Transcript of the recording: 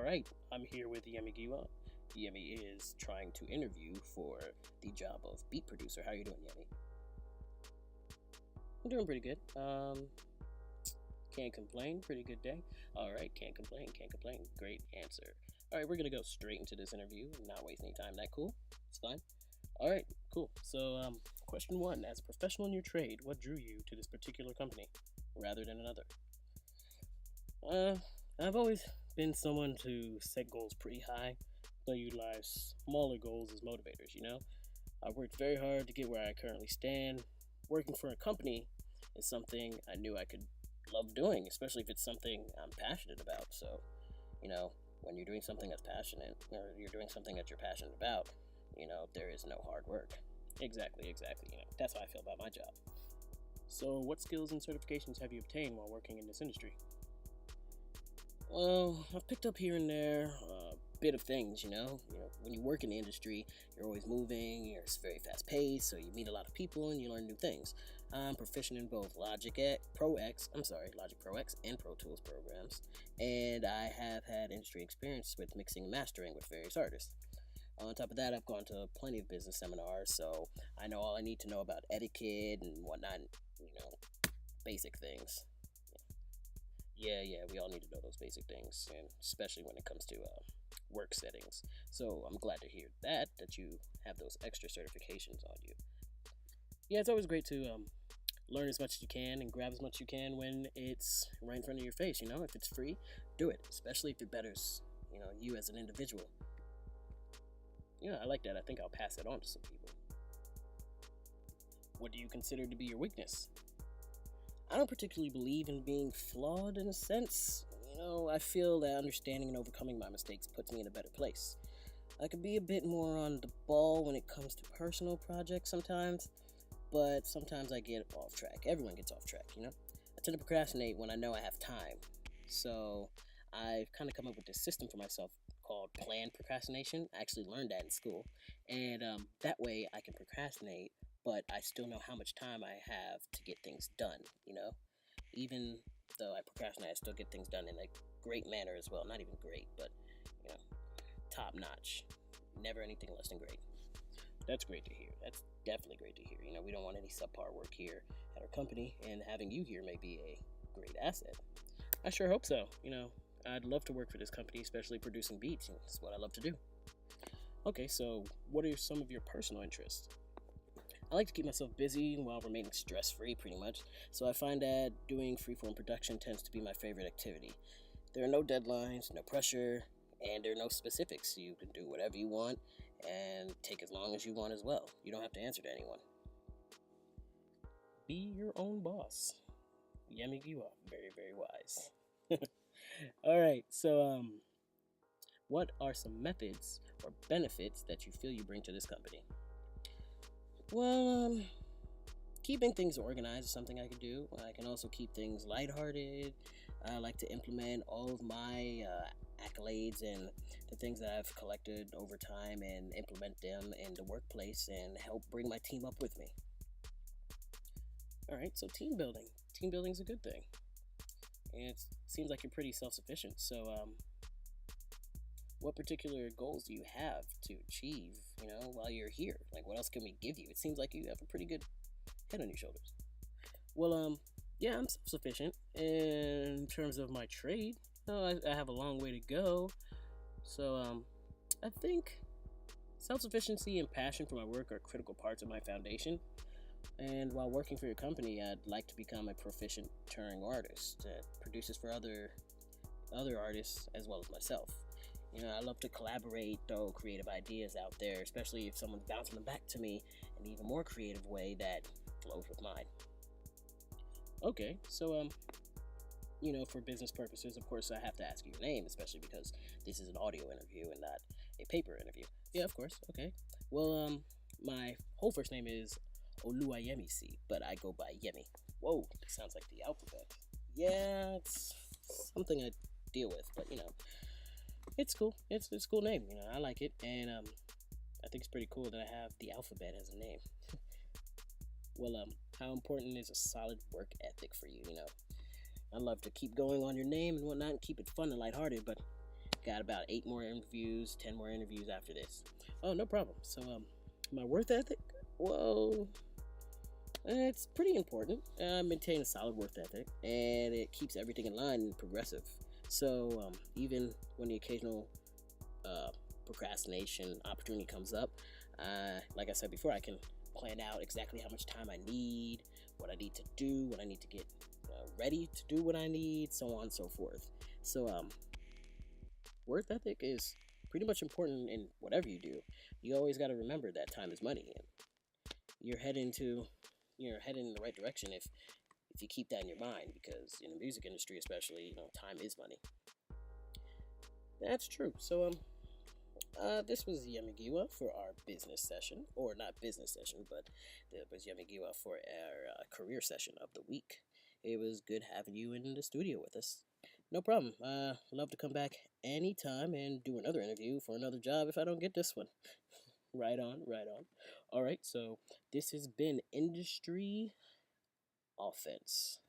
right, I'm here with Yemi Giwa. Yemi is trying to interview for the job of beat producer. How are you doing, Yemi? I'm doing pretty good. Can't complain. Pretty good day. All right, can't complain. Can't complain. Great answer. All right, we're gonna go straight into this interview. Not waste any time. That cool? It's fine. All right, cool. So, question one: as a professional in your trade, what drew you to this particular company rather than another? Uh, I've always been someone to set goals pretty high, but utilize smaller goals as motivators. I worked very hard to get where I currently stand. Working for a company is something I knew I could love doing, especially if it's something I'm passionate about. So, when you're doing something that's passionate, or you're doing something that you're passionate about, there is no hard work. Exactly. That's how I feel about my job. So, what skills and certifications have you obtained while working in this industry? Well, I've picked up here and there a bit of things. When you work in the industry, you're always moving. It's very fast paced, so you meet a lot of people and you learn new things. I'm proficient in both Logic Pro X and Pro Tools programs, and I have had industry experience with mixing and mastering with various artists. On top of that, I've gone to plenty of business seminars, so I know all I need to know about etiquette and whatnot. You know, basic things. Yeah, we all need to know those basic things, and especially when it comes to work settings. So I'm glad to hear that you have those extra certifications on you. Yeah, it's always great to learn as much as you can and grab as much as you can when it's right in front of your face. If it's free, do it, especially if it betters you as an individual. Yeah, I like that. I think I'll pass it on to some people. What do you consider to be your weakness? I don't particularly believe in being flawed in a sense. I feel that understanding and overcoming my mistakes puts me in a better place. I could be a bit more on the ball when it comes to personal projects sometimes, but sometimes I get off track. Everyone gets off track. I tend to procrastinate when I know I have time. So I've kind of come up with this system for myself called planned procrastination. I actually learned that in school. And that way I can procrastinate, but I still know how much time I have to get things done. Even though I procrastinate, I still get things done in a great manner as well. Not even great, but, you know, top notch. Never anything less than great. That's great to hear. That's definitely great to hear. We don't want any subpar work here at our company, and having you here may be a great asset. I sure hope so. I'd love to work for this company, especially producing beats. It's what I love to do. Okay, so what are some of your personal interests? I like to keep myself busy while remaining stress-free, pretty much, so I find that doing freeform production tends to be my favorite activity. There are no deadlines, no pressure, and there are no specifics. You can do whatever you want and take as long as you want as well. You don't have to answer to anyone. Be your own boss. Yemi Giwa, very, very wise. All right, so what are some methods or benefits that you feel you bring to this company? Well, keeping things organized is something I can do. I can also keep things lighthearted. I like to implement all of my accolades and the things that I've collected over time and implement them in the workplace and help bring my team up with me. All right, so team building. Team building is a good thing. And it seems like you're pretty self-sufficient. So, what particular goals do you have to achieve, while you're here? Like, what else can we give you? It seems like you have a pretty good head on your shoulders. Well, yeah, I'm self-sufficient. In terms of my trade, I have a long way to go. So, I think self-sufficiency and passion for my work are critical parts of my foundation. And while working for your company, I'd like to become a proficient touring artist that produces for other artists as well as myself. I love to collaborate, throw creative ideas out there, especially if someone's bouncing them back to me in an even more creative way that flows with mine. Okay, so, for business purposes, of course, I have to ask you your name, especially because this is an audio interview and not a paper interview. Yeah, of course, okay. Well, my whole first name is Oluwayemisi, but I go by Yemi. Whoa, that sounds like the alphabet. Yeah, it's something I deal with, but, it's cool. It's a cool name, I like it, and I think it's pretty cool that I have the alphabet as a name. Well, how important is a solid work ethic for you? I love to keep going on your name and whatnot and keep it fun and lighthearted, but Got about 8 more interviews, 10 more interviews after this. Oh, no problem. So, my worth ethic. Well, it's pretty important. Maintain a solid worth ethic, and it keeps everything in line and progressive. So, even when the occasional uh, procrastination opportunity comes up, like I said before, I can plan out exactly how much time I need, what I need to do, what I need to get ready to do what I need, so on and so forth. So, worth ethic is pretty much important in whatever you do. You always got to remember that time is money, and you're heading to you're heading in the right direction if you keep that in your mind, because in the music industry especially, time is money. That's true. So, this was Yamagiwa for our business session, or not business session, but it was Yamagiwa for our career session of the week. It was good having you in the studio with us. No problem. Love to come back anytime and do another interview for another job if I don't get this one. Right on, right on. All right, so this has been Industry Offense.